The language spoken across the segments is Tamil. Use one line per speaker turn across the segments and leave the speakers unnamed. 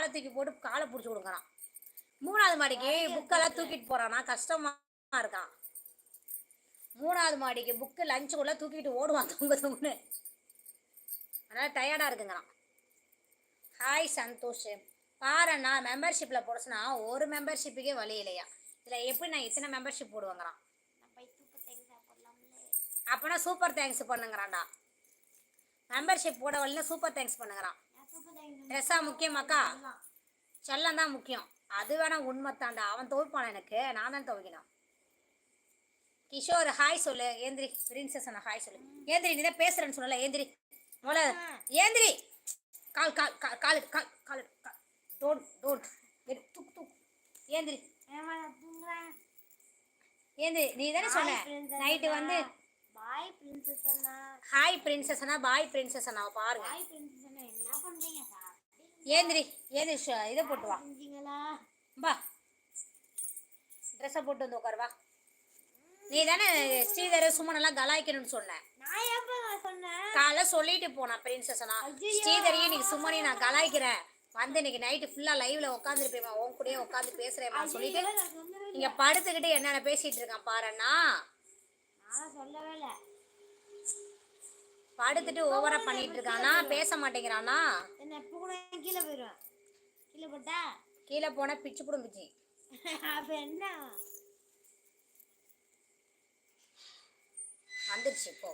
காலை தூக்கி போட்டு காலை பிடிச்சி கொடுக்குறான். 3வது மாடிக்கு புக்கெல்லாம் தூக்கிட்டு போகிறான்னா கஷ்டமாக இருக்கான். 3வது மாடிக்கு புக்கு லஞ்சுக்குள்ளே தூக்கிட்டு ஓடுவான் தொங்குன்னு. அதனால் டயர்டாக இருக்குங்கிறான். ஹாய் சந்தோஷ், பாருண்ணா மெம்பர்ஷிப்பில் போடுச்சுன்னா ஒரு மெம்பர்ஷிப்புக்கே வழி இல்லையா, இதில் எப்படி நான் இத்தனை மெம்பர்ஷிப் போடுவாங்கிறான். அப்போனா சூப்பர் தேங்க்ஸ் பண்ணுங்கிறான்டா. மெம்பர்ஷிப் போட வழினா சூப்பர் தேங்க்ஸ் பண்ணுங்கிறான். ட்ரெஸ்ஸாக முக்கியமாக்கா, செல்லம் தான் முக்கியம். அது வேணா உண்மைத்தாண்டா. அவன் துவைப்பான், எனக்கு நான் தான் துவைக்கணும். கிஷோர் ஹாய் சொல்லு. ஏந்திரி பிரின்சஸ் அண்ணா ஹாய் சொல்லு. ஏந்திரி, நீ தான் பேசுறேன்னு சொல்லல. ஏந்திரி மொல, ஏந்திரி. கால் கால் கால் கால் கால் கால் டோன்ட் டோன்ட் தூக்கு தூக்கு. ஏந்திரி ஏந்திரி. நீ தானே சொன்ன நைட்டு வந்து
பாய் பிரின்சஸ் அண்ணா.
ஹாய் பிரின்சஸ் அண்ணா, பாய் பிரின்சஸ் அண்ணா. பாருங்க
பாய் பிரின்சஸ் அண்ணா, என்ன பண்றீங்க சார்?
ஏந்திரி ஏந்திரி, இதை போட்டு வா. பா ட்ரெஸ்ஸை போட்டு வந்து உட்காரு வா. நீ தானே ஸ்ரீதர் சுமனெல்லாம் கலாய்க்கணும்னு சொன்னேன்.
நான் எப்ப சொன்னேன்?
காலை சொல்லிட்டு போனா பிரின்சஸ் அண்ணா. ஸ்ரீதரையும் நீங்க சுமனையும் நான் கலாய்க்கிறேன் வந்து இன்னைக்கு நைட்டு ஃபுல்லா லைவ்ல உட்காந்துருப்பேன், உன் கூடயே உட்காந்து பேசுறேன் சொல்லிட்டு இங்க படுத்துக்கிட்டு என்னென்ன பேசிட்டு இருக்கான் பாருண்ணா.
நான் சொல்லவே இல்லை.
படுத்துட்டு ஓவரா பண்ணிட்டு இருக்கானா, பேச மாட்டேங்கிறானா.
என்ன எப்ப கூட கீழே போயிடுவேன். கீழே போட்டா
கீழே போனா பிச்சு புடும் பிச்சு.
அப்ப என்ன
வந்துருச்சு இப்போ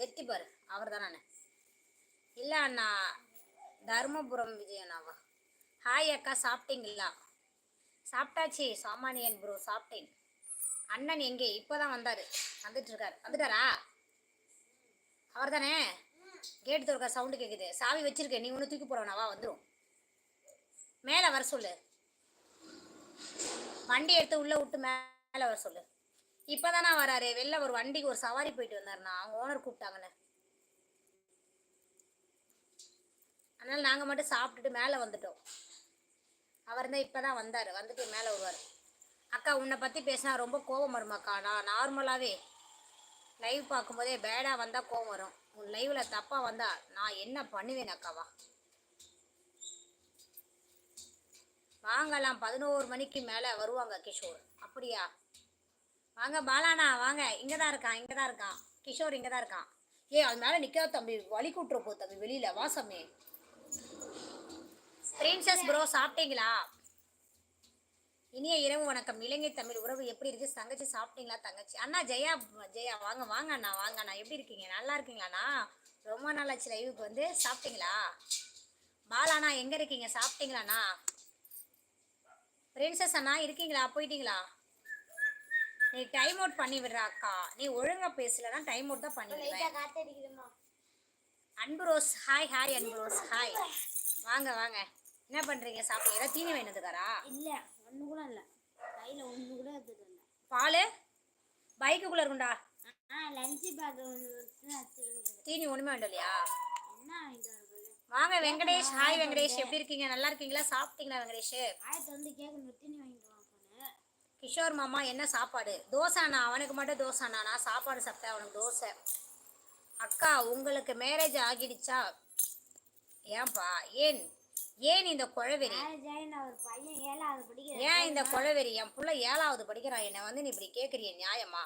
எட்டி பாரு. அவர் தானே இல்லை அண்ணா, தர்மபுரம் விஜயண்ணாவா. ஹாய் அக்கா, சாப்பிட்டீங்களா? சாப்பிட்டாச்சு சாமானியன் ப்ரோ, சாப்பிட்டேன். அண்ணன் எங்கே? இப்போதான் வந்தார், வந்துட்டாரா? அவர் தானே கேட்டு திறக்க சவுண்டு கேட்குது. சாவி வச்சிருக்கேன், நீ ஒன்று தூக்கி போடணாவா, வந்துடும். மேலே வர சொல்லு, வண்டி எடுத்து உள்ளே விட்டு மேலே வர சொல்லு. இப்போ தானே வராரு, வெளில ஒரு வண்டிக்கு ஒரு சவாரி போயிட்டு வந்தாருண்ணா, அவங்க ஓனர் கூப்பிட்டாங்கன்னு. அதனால் நாங்கள் மட்டும் சாப்பிட்டுட்டு மேலே வந்துட்டோம். அவர் தான் இப்போ தான் வந்தார், வந்துட்டு மேலே வருவார். அக்கா உன்னை பற்றி பேசினா ரொம்ப கோபம் வருமாக்கா. நான் நார்மலாகவே லைவ் பார்க்கும்போதே பேடாக வந்தால் கோபம் வரும். உன் லைவில் தப்பாக வந்தால் நான் என்ன பண்ணுவேன் அக்காவா. வாங்கலாம், 11 மணிக்கு மேலே வருவாங்க கிஷோர். அப்படியா? வாங்க பாலாண்ணா வாங்க. இங்கே தான் இருக்கான் கிஷோர், இங்கே தான் இருக்கான். அது மேலே நிற்காத தம்பி, வலி கூட்டுற போ தம்பி, வெளியில் வாசமே. பிரின்சஸ் ப்ரோ சாப்பிட்டீங்களா? இனிய இரவு வணக்கம். இலங்கை தமிழ் உறவு எப்படி இருக்கு தங்கச்சி? சாப்பிட்டீங்களா தங்கச்சி? அண்ணா ஜெயா வாங்க அண்ணா எப்படி இருக்கீங்க? நல்லா இருக்கீங்களாண்ணா? ரொம்ப நாளாச்சு லைவுக்கு வந்து. சாப்பிட்டீங்களா? பாலாண்ணா எங்கே இருக்கீங்க? சாப்பிட்டீங்களாண்ணா? பிரின்சஸ் அண்ணா இருக்கீங்களா? போயிட்டீங்களா? நீ டைம் அவுட் பண்ணி விடுற அக்கா, நீ ஒழுங்கா பேசலன்னா டைம் அவுட் தான் பண்ணி விடுவேன். அன்புரோஸ் ஹாய். அன்புரோஸ் ஹாய். வாங்க என்ன பண்றீங்க? சாப்பிட்டு ஏதாவது தீனி வேணுதுக்காரா?
இல்ல, ஒண்ணு கூட இல்ல, கையில ஒண்ணு கூட எடுத்துட்டு இல்ல.
பால் பைக்குக்குள்ள இருக்குண்டா.
லஞ்ச் பேக் ஒன்று
தீனி ஒண்ணுமே வேண்டாம் இல்லையா?
என்ன வாங்கிட்டு வருது?
வாங்க வெங்கடேஷ். ஹாய் வெங்கடேஷ், எப்படி இருக்கீங்க? நல்லா இருக்கீங்களா? சாப்பிட்டீங்களா வெங்கடேஷ்?
ஆயத்து வந்து கேட்கணும், தீனி வாங்கிட்டு வாங்க.
கிஷோர் மாமா என்ன சாப்பாடு? தோசைண்ணா. அவனுக்கு மட்டும் தோசைண்ணா, நான் சாப்பாடு சாப்பிட்டேன், அவனுக்கு தோசை. அக்கா உங்களுக்கு மேரேஜ் ஆகிடுச்சா? ஏன்பா, ஏன் இந்த குழவெறி? ஏன் இந்த குழவெறி? என் புள்ள 7வது படிக்கிறான், என்னை வந்து நீ இப்படி கேட்குறிய நியாயமா?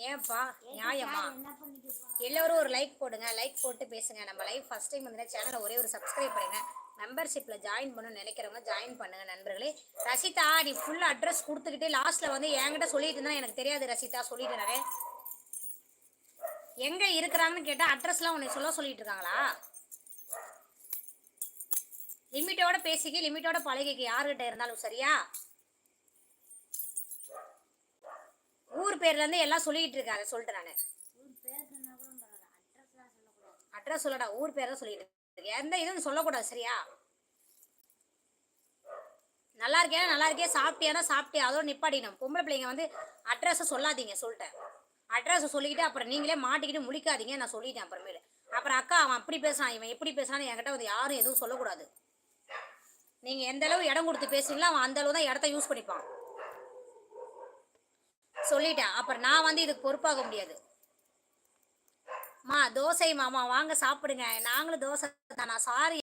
ஏன்பா நியாயமா? எல்லோரும் ஒரு லைக் போடுங்க, லைக் போட்டு பேசுங்க. நம்ம லைவ் ஃபர்ஸ்ட் டைம் வந்து சேனலை ஒரே ஒரு சப்ஸ்கிரைப் பண்ணுங்க. மெம்பர்ஷிப்பில் ஜாயின் பண்ணணும்னு நினைக்கிறவங்க ஜாயின் பண்ணுங்க நண்பர்களே. ரசிதா நீ ஃபுல் அட்ரஸ் கொடுத்துக்கிட்டு லாஸ்ட்டில் வந்து என்கிட்ட சொல்லிட்டு இருந்தா எனக்கு தெரியாது ரசிதா, சொல்லிட்டு எங்கே இருக்கிறாங்கன்னு கேட்டால் அட்ரஸ்லாம் உன்னை சொல்லிட்டு இருக்காங்களா? லிமிட்டோட பேசிக்க, லிமிட்டோட பழகிக்க, யாருக்கிட்ட இருந்தாலும் சரியா? ஊர் பேர்லேருந்து எல்லாம் சொல்லிட்டு இருக்காரு, சொல்லிட்டு நான் அட்ரஸ் சொல்லடா, ஊர் பேர் தான் சொல்லிட்டு இருக்கேன், எந்த இதுவும் சொல்லக்கூடாது சரியா? நல்லா இருக்கே சாப்பிட்டியானா சாப்பிட்டியா, அதோட நிப்பாடினோம். பொம்பளை பிள்ளைங்க வந்து அட்ரஸை சொல்லாதீங்க சொல்லிட்டேன். அட்ரஸை சொல்லிக்கிட்டு அப்புறம் நீங்களே மாட்டிக்கிட்டு முழிக்காதீங்க, நான் சொல்லிட்டேன். அப்புறமேலு அப்புறம் அக்கா அவன் அப்படி பேசுறான், இவன் எப்படி பேசுறான்னு என்கிட்ட வந்து யாரும் எதுவும் சொல்லக்கூடாது. நீங்கள் எந்த அளவு இடம் கொடுத்து பேசுவீங்களோ அவன் அந்த அளவு தான் இடத்த யூஸ் பண்ணிப்பான், சொல்லிட்டேன். அப்புறம் நான் வந்து இதுக்கு பொறுப்பாக முடியாது. தோசை மாமா வாங்க சாப்பிடுங்க. நாங்களும் தோசை தானா? சாரி